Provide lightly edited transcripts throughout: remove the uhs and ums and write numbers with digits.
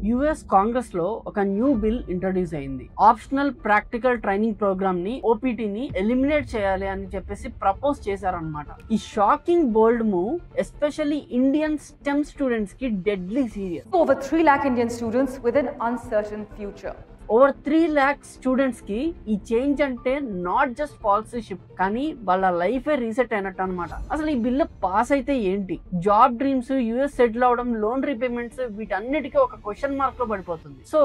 US Congress లో ఒక new bill introduce అయింది. ఆప్షనల్ ప్రాక్టికల్ ట్రైనింగ్ ప్రోగ్రామ్ ని ఓపీటీ ని ఎలిమినేట్ చేయాలి అని చెప్పేసి ప్రపోజ్ చేశారన్నమాట. ఈ shocking bold move especially Indian STEM students కి deadly serious. Over 3 lakh Indian students with an uncertain future. Over 3 lakh students కి ఈ చేంజ్ అంటే నాట్ జస్ట్ పాలసీ షిఫ్ట్, కానీ వాళ్ళ లైఫే రీసెట్ అయినట్టు అనమాట. అసలు ఈ బిల్లు పాస్ అయితే ఏంటి? జాబ్ డ్రీమ్స్, యూఎస్ సెటిల్ అవడం, లోన్ రీపేమెంట్స్, వీటన్నిటికీ ఒక క్వశ్చన్ మార్క్ లో పడిపోతుంది. సో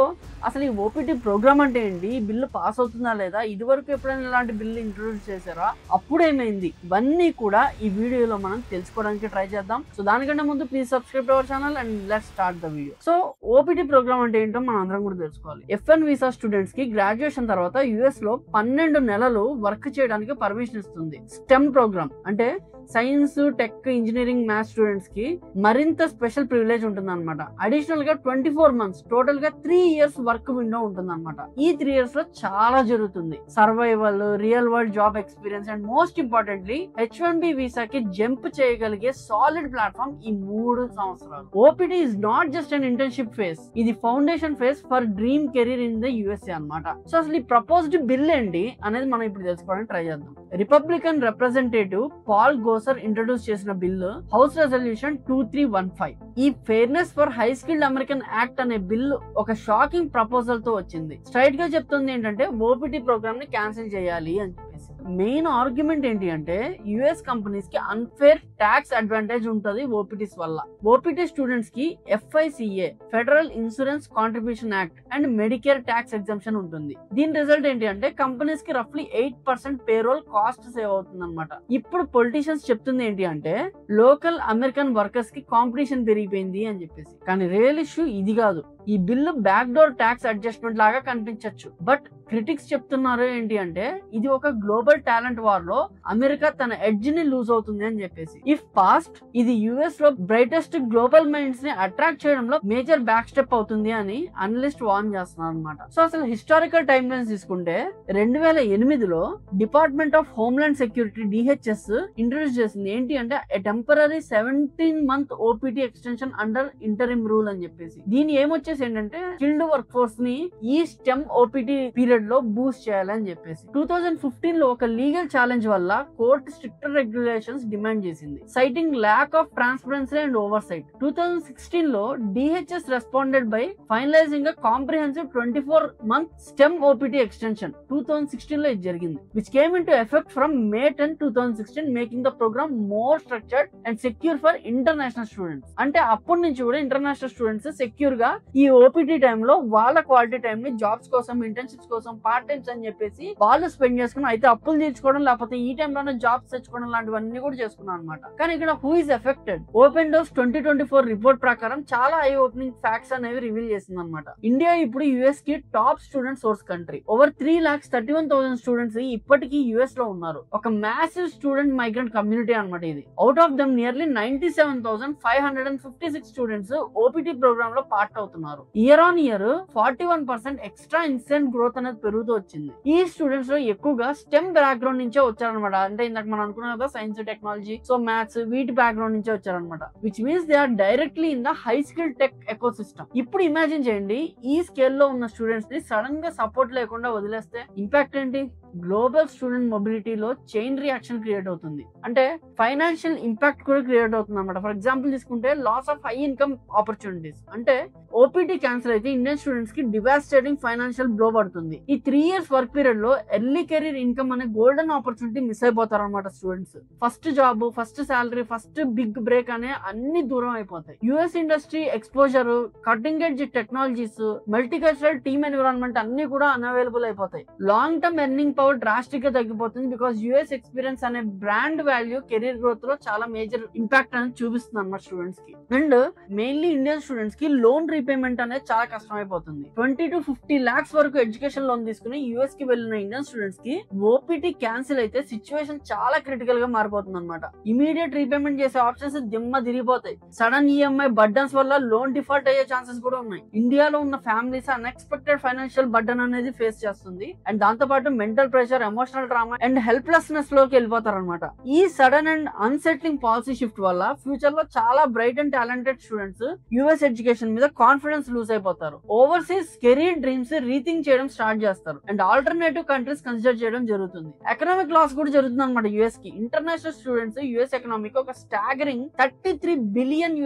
అసలు ఈ ఓపీటీ ప్రోగ్రామ్ అంటే ఏంటి? ఈ బిల్లు పాస్ అవుతుందా లేదా? ఇదివరకు ఎప్పుడైనా ఇలాంటి బిల్లు ఇంట్రొడ్యూస్ చేశారా? అప్పుడేమైంది? ఇవన్నీ కూడా ఈ వీడియోలో మనం తెలుసుకోవడానికి ట్రై చేద్దాం. సో దానికంటే ముందు please subscribe to our channel and let's start the video. So OPT program అంటే ఏంటో మనం అందరం కూడా తెలుసుకోవాలి. ఎఫ్1 వీసా స్టూడెంట్స్ కి గ్రాడ్యుయేషన్ తర్వాత యుఎస్ లో 12 నెలలు వర్క్ చేయడానికి పర్మిషన్ ఇస్తుంది. స్టెమ్ ప్రోగ్రామ్ అంటే science, tech, engineering, maths students కి మరింత స్పెషల్ ప్రివిలేజ్ ఉంటుంది అనమాట. అడిషనల్ గా 24 మంత్స్, టోటల్ గా 3 years వర్క్ విండో ఉంటుంది అనమాట. ఈ 3 years లో చాలా జరుగుతుంది. Survival, real world job experience and most importantly H1B వీసాకి జంప్ చేయగలిగే సాలిడ్ ప్లాట్ఫామ్ ఈ 3 సంవత్సరాలు. OPT is not just an internship phase, ఇది foundation phase for dream career in the USA అనమాట. సో అసలు ఈ ప్రపోజ్డ్ బిల్ ఏంటి అనేది మనం ఇప్పుడు తెలుసుకోవడానికి ట్రై చేద్దాం. రిపబ్లికన్ రిప్రజెంటేటివ్ పాల్ గోసర్ ఇంట్రడ్యూస్ చేసిన బిల్లు హౌస్ రెజల్యూషన్ 2315. ఈ fairness for high skilled American act అనే బిల్లు ఒక షాకింగ్ ప్రపోజల్ తో వచ్చింది. స్ట్రైట్ గా చెప్తుంది ఏంటంటే ఓపీటీ ప్రోగ్రామ్ ని క్యాన్సిల్ చేయాలి అని చెప్పేసి. మెయిన్ ఆర్గ్యుమెంట్ ఏంటి అంటే యుఎస్ కంపెనీస్ కి అన్ఫేర్ ట్యాక్స్ అడ్వాంటేజ్ ఉంటుంది ఓపీటీస్ వల్ల. ఓపీటీ స్టూడెంట్స్ కి FICA federal insurance contribution act and medicare tax exemption ఉంటుంది. దీని రిజల్ట్ ఏంటి అంటే కంపెనీస్ కి రఫ్లీ 8% పేరోల్ కాస్ట్ సేవ్ అవుతుంది అనమాట. ఇప్పుడు పొలిటీషియన్స్ చెప్తుంది ఏంటి అంటే లోకల్ అమెరికన్ వర్కర్స్ కి కాంపిటీషన్ పెరిగిపోయింది అని చెప్పేసి. కానీ రియల్ ఇష్యూ ఇది కాదు. ఈ bill back door tax adjustment లాగా కనిపించవచ్చు, బట్ క్రిటిక్స్ చెప్తున్నారు ఏంటి అంటే ఇది ఒక గ్లోబల్ టాలెంట్ వార్ లో అమెరికా తన ఎడ్జ్ ని లూజ్ అవుతుంది అని చెప్పేసి. ఇఫ్ పాస్ట్, ఇది యుఎస్ లో బ్రైటెస్ట్ గ్లోబల్ మైండ్స్ ని అట్రాక్ట్ చేయడంలో మేజర్ బ్యాక్ స్టెప్ అవుతుంది అని అనలిస్ట్ వార్న్ చేస్తున్నారు అనమాట. సో అసలు హిస్టారికల్ టైమ్ లైన్స్ తీసుకుంటే 2008లో Department of Homeland Security DHS introduce చేసింది ఏంటి అంటే temporary 17-month OPT extension under interim rule అని చెప్పేసి. దీని ఏమొచ్చేసి ఏంటంటే స్కిల్డ్ వర్క్ ఫోర్స్ ని ఈ స్టెమ్ ఓపీటీ పీరియడ్ లో బూస్ట్ చేయాలని చెప్పేసి. 2015 లో ఒక లీగల్ ఛాలెంజ్ వల్ల కోర్టు స్ట్రిక్టర్ రెగ్యులేషన్స్ డిమాండ్ చేసింది, citing lack of transparency and oversight. 2016 లో DHS responded by finalizing a comprehensive 24-month STEM OPT extension. 2016 లో ఇది జరిగింది, which came into effect from May 10, 2016, making the program more structured and secure for international students. అంటే అప్పటి నుంచి కూడా international students secure గా ఈ ఓపీటీ టైమ్ లో వాళ్ళ క్వాలిటీ టైం ని జాబ్స్ కోసం, ఇంటర్న్షిప్స్ కోసం, పార్ట్ టైమ్స్ అని చెప్పేసి వాళ్ళు స్పెండ్ చేసుకుని అయితే అప్పులు తీర్చుకోవడం, లేకపోతే ఈ టైంలోనే జాబ్స్ తెచ్చుకోవడం లాంటివన్నీ కూడా చేసుకున్నాం అనమాట. కానీ ఇక్కడ who is affected? Open Doors 2024 report ప్రకారం చాలా ఐ ఓపెనింగ్ ఫ్యాక్ట్స్ అనేవి రివీల్ చేసింది అనమాట. ఇండియా ఇప్పుడు యుఎస్ కి top student source country. Over 3,31,000 students ఇప్పటికీ యుఎస్ లో ఉన్నారు. ఒక మ్యాసివ్ స్టూడెంట్ మైగ్రెంట్ కమ్యూనిటీ అనమాట ఇది. Out of them nearly 97,556 students OPT programme లో పార్ట్ అవుతున్నారు. ఇయర్ ఆన్ ఇయర్ 41% ఎక్స్ట్రా ఇన్సెంట్ గ్రోత్ అనేది పెరుగుతూ వచ్చింది. ఈ స్టూడెంట్స్ లో ఎక్కువగా స్టెమ్ బ్యాక్గ్రౌండ్ నుంచే వచ్చారనమాట. అంటే ఇందాక మనం అనుకున్నాం కదా, సైన్స్, టెక్నాలజీ, సో మ్యాథ్స్, వీటి బ్యాక్గ్రౌండ్ నుంచే వచ్చారనమాట. Which means they are directly in the high skill tech ecosystem. ఇప్పుడు ఇమాజిన్ చేయండి, ఈ స్కేల్ లో ఉన్న స్టూడెంట్స్ ని సడన్ గా సపోర్ట్ లేకుండా వదిలేస్తే ఇంపాక్ట్ ఏంటి? గ్లోబల్ స్టూడెంట్ మొబిలిటీలో చైన్ రియాక్షన్ క్రియేట్ అవుతుంది. అంటే ఫైనాన్షియల్ ఇంపాక్ట్ కూడా క్రియేట్ అవుతుంది అనమాట. ఫర్ ఎగ్జాంపుల్ తీసుకుంటే loss of high income opportunities. అంటే ఓపీటీ క్యాన్సిల్ అయితే ఇండియన్ స్టూడెంట్స్ కి డివాస్టేటింగ్ ఫైనాన్షియల్ బ్లో పడుతుంది. ఈ 3 years వర్క్ పీరియడ్ లో ఎర్లీ కెరీర్ ఇన్కమ్ అనే గోల్డెన్ ఆపర్చునిటీ మిస్ అయిపోతారు అనమాట students. First job, first salary, first big break అనే అన్ని దూరం అయిపోతాయి. US industry exposure, cutting edge technologies, multicultural team environment అన్ని కూడా అన్అవైలబుల్ అయిపోతాయి. Long term earning power drastic గా తగ్గిపోతుంది. బికాస్ యుఎస్ ఎక్స్పీరియన్స్ అనే బ్రాండ్ వాల్యూ కెరీర్ గ్రోత్ లో చాలా మేజర్ ఇంపాక్ట్ అనేది చూపిస్తుంది అన్నమాట స్టూడెంట్స్ కి. అండ్ మెయిన్లీ ఇండియన్ స్టూడెంట్స్ కి లోన్ రీపేమెంట్ అనేది చాలా కష్టం అయిపోతుంది. 20 to 50 lakhs వరకు ఎడ్యుకేషన్ లోన్ తీసుకుని యుఎస్ కి వెళ్ళిన ఇండియన్ స్టూడెంట్స్ కి ఓపీటీ క్యాన్సిల్ అయితే సిచ్యువేషన్ చాలా క్రిటికల్ గా మారిపోతుంది అనమాట. ఇమీడియట్ రీపేమెంట్ చేసే ఆప్షన్స్ దిమ్మ తిరిగిపోతాయి. సడన్ ఈఎంఐ బర్డన్స్ వల్ల లోన్ డిఫాల్ట్ అయ్యే ఛాన్సెస్ కూడా ఉన్నాయి. ఇండియాలో ఉన్న ఫ్యామిలీస్ అన్ఎక్స్పెక్టెడ్ ఫైనాన్షియల్ బర్డన్ అనేది ఫేస్ చేస్తుంది. అండ్ దాంతో పాటు mental pressure, emotional drama and helplessness లోకి వెళ్ళిపోతారు అనమాట. ఈ sudden and unsettling policy shift వల్ల ఫ్యూచర్ లో చాలా bright and talented students US education మీద కాన్ఫిడెన్స్ లూజ్ అయిపోతారు. ఓవర్సీస్ కెరీర్ డ్రీమ్స్ రీథింక్ చేయడం స్టార్ట్ చేస్తారు అండ్ ఆల్టర్నేటివ్ కంట్రీస్ కన్సిడర్ చేయడం జరుగుతుంది. ఎకనామిక్ లాస్ కూడా జరుగుతుంది అనమాట యుఎస్ కి. ఇంటర్నేషనల్ స్టూడెంట్స్ యుఎస్ ఎకనామీకి ఒక స్టాగరింగ్ $33 బిలియన్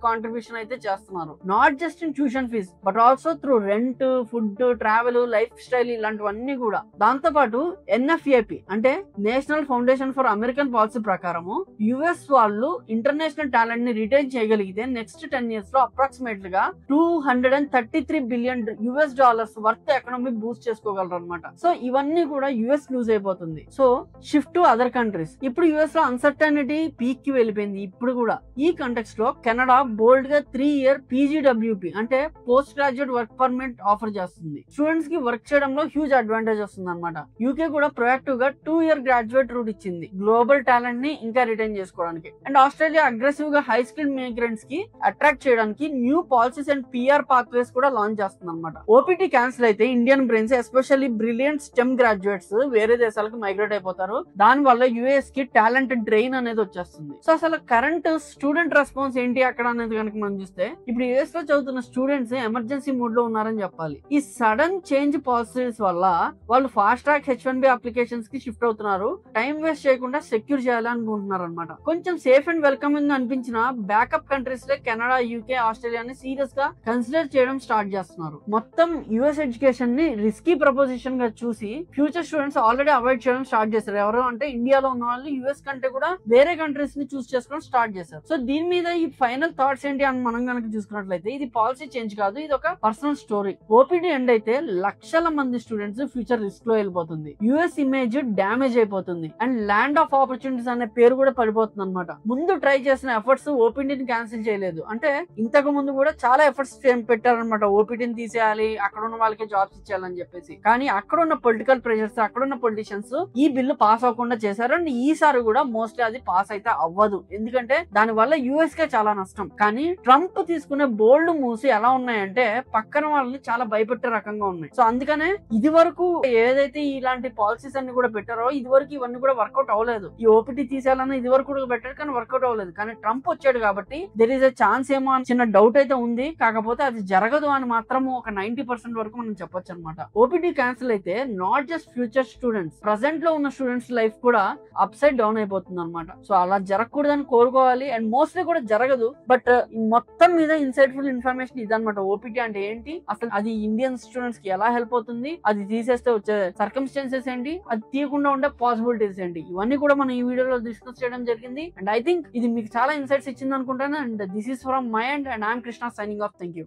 కాంట్రిబ్యూషన్ అయితే చేస్తున్నారు. Not just in tuition fees but also through rent, food, travel, lifestyle ఇలాంటివన్నీ కూడా. దాంతో పాటు NFAP అంటే national foundation for American policy ప్రకారము యుఎస్ వాళ్ళు ఇంటర్నేషనల్ టాలెంట్ ని రిటైన్ చేయగలిగితే నెక్స్ట్ 10 years లో అప్రాక్సిమేట్ గా $233 బిలియన్ వర్త్ ఎకనామీ బూస్ట్ చేసుకోగలరు అనమాట. సో ఇవన్నీ కూడా యుఎస్ లూజ్ అయిపోతుంది. So shift to other countries. ఇప్పుడు యుఎస్ లో అన్సర్టనిటీ పీక్ కి వెళ్ళిపోయింది. ఇప్పుడు కూడా ఈ కంటెక్స్ట్ లో కెనడా బోల్డ్ గా 3 year PGWP అంటే post graduate work permit offer చేస్తుంది. స్టూడెంట్స్ కి వర్క్ చేయడంలో హ్యూజ్ అడ్వాంటేజ్ వస్తుంది అనమాట. యూకే కూడా ప్రొయాక్టివ్ గా 2 year గ్రాడ్యుయేట్ రూట్ ఇచ్చింది గ్లోబల్ టాలెంట్ ని ఇంకా రిటైన్ చేసుకోవడానికి. అండ్ ఆస్ట్రేలియా అగ్రెసివ్ గా హై స్కిల్ మైగ్రెంట్స్ కి అట్రాక్ట్ చేయడానికి new policies and PR pathways కూడా లాంచ్ చేస్తుంది అనమాట. OPT క్యాన్సిల్ అయితే Indian brains especially brilliant stem graduates వేరే దేశాలకు మైగ్రేట్ అయిపోతారు. దాని వల్ల యుఎస్ కి టాలెంట్ డ్రెయిన్ అనేది వచ్చేస్తుంది. సో అసలు కరెంట్ స్టూడెంట్ రెస్పాన్స్ ఏంటి అక్కడ అనేది కనుక మనం చూస్తే ఇప్పుడు యుఎస్ లో చదువుతున్న స్టూడెంట్స్ ఎమర్జెన్సీ మూడ్ లో ఉన్నారని చెప్పాలి. ఈ సడన్ చేంజ్ పాలసీస్ వల్ల వాళ్ళు ఫాస్ట్ ట్రాక్ H1B అప్లికేషన్స్ కి షిఫ్ట్ అవుతున్నారు. టైం వేస్ట్ చేయకుండా సెక్యూర్ చేయాలనుకుంటున్నారు అనమాట. కొంచెం సేఫ్ అండ్ వెల్కమింగ్ అనిపించిన బ్యాకప్ కంట్రీస్ లో కెనడా, యూకే, ఆస్ట్రేలియాని సీరియస్ గా కన్సిడర్ చేయడం స్టార్ట్ చేస్తున్నారు. మొత్తం యుఎస్ ఎడ్యుకేషన్ ని రిస్కీ ప్రపోజిషన్ గా చూసి ఫ్యూచర్ స్టూడెంట్స్ ఆల్రెడీ అవాయిడ్ చేయడం స్టార్ట్ చేశారు. ఎవరు అంటే ఇండియాలో ఉన్న వాళ్ళు యుఎస్ కంటే కూడా వేరే కంట్రీస్ ని చూస్ చేసుకోవడం స్టార్ట్ చేశారు. సో దీని మీద ఈ ఫైనల్ థాట్స్ ఏంటి అని మనం కనుక చూసుకున్నట్లయితే ఇది పాలసీ చేంజ్ కాదు, ఇది ఒక పర్సనల్ స్టోరీ. OPT ఎండ్ అయితే లక్షల మంది స్టూడెంట్స్ ఫ్యూచర్ రిస్క్ లో వెళ్ళిపోతుంది. యుఎస్ ఇమేజ్ డ్యామేజ్ అయిపోతుంది అండ్ ల్యాండ్ ఆఫ్ ఆపర్చునిటీస్ అనే పేరు కూడా పడిపోతుంది అనమాట. ముందు ట్రై చేసిన ఎఫర్ట్స్ OPTని క్యాన్సిల్ చేయలేదు. అంటే ఇంతకు ముందు కూడా చాలా ఎఫర్ట్స్ పెట్టారనమాట. OPTని తీసేయాలి, అక్కడ ఉన్న వాళ్ళకి జాబ్స్ ఇచ్చేయాలని చెప్పేసి. కానీ అక్కడ ఉన్న పొలిటికల్ ప్రెషర్స్, అక్కడ ఉన్న పొలిటీషియన్స్ ఈ బిల్లు పాస్ అవ్వకుండా చేశారు. అండ్ ఈసారి కూడా మోస్ట్లీ అది పాస్ అయితే అవ్వదు. ఎందుకంటే దాని వల్ల యుఎస్ కే చాలా నష్టం. కానీ ట్రంప్ తీసుకునే బోల్డ్ మూవ్స్ ఎలా ఉన్నాయంటే పక్కన వాళ్ళని చాలా భయపెట్టే రకంగా ఉన్నాయి. సో అందుకనే ఇది వరకు ఏదైతే ఇలాంటి పాలసీస్ అన్ని కూడా పెట్టారో ఇది వరకు ఇవన్నీ కూడా వర్కౌట్ అవ్వలేదు. ఈ OPT తీసేయాలని ఇది వరకు కూడా పెట్టారు కానీ వర్కౌట్ అవ్వలేదు. కానీ ట్రంప్ వచ్చాడు కాబట్టి దెర్ ఇస్ ఎ ఛాన్స్ ఏమో అని చిన్న డౌట్ అయితే ఉంది. కాకపోతే అది జరగదు అని మాత్రం ఒక 90% వరకు మనం చెప్పొచ్చు అనమాట. OPT క్యాన్సిల్ అయితే not just future students, present లో ఉన్న స్టూడెంట్స్ లైఫ్ కూడా అప్సైడ్ డౌన్ అయిపోతుంది అనమాట. సో అలా జరగకూడదని కోరుకోవాలి. అండ్ మోస్ట్లీ కూడా జరగదు. బట్ మొత్తం మీద ఇన్సైట్ఫుల్ ఇన్ఫర్మేషన్ ఇదనమాట. OPT అంటే ఏంటి, అసలు అది ఇండియన్ స్టూడెంట్స్ కి ఎలా హెల్ప్ అవుతుంది, అది తీసేస్తే వచ్చే సర్కమ్స్టాన్సెస్ ఏంటి, అది తీయకుండా ఉండే పాసిబిలిటీస్ ఏంటి, ఇవన్నీ కూడా మనం ఈ వీడియోలో డిస్కస్ చేయడం జరిగింది. అండ్ ఐ థింక్ ఇది మీకు చాలా ఇన్సైట్స్ ఇచ్చింది అనుకుంటాను. And this is from my end and I'm Krishna signing off. Thank you.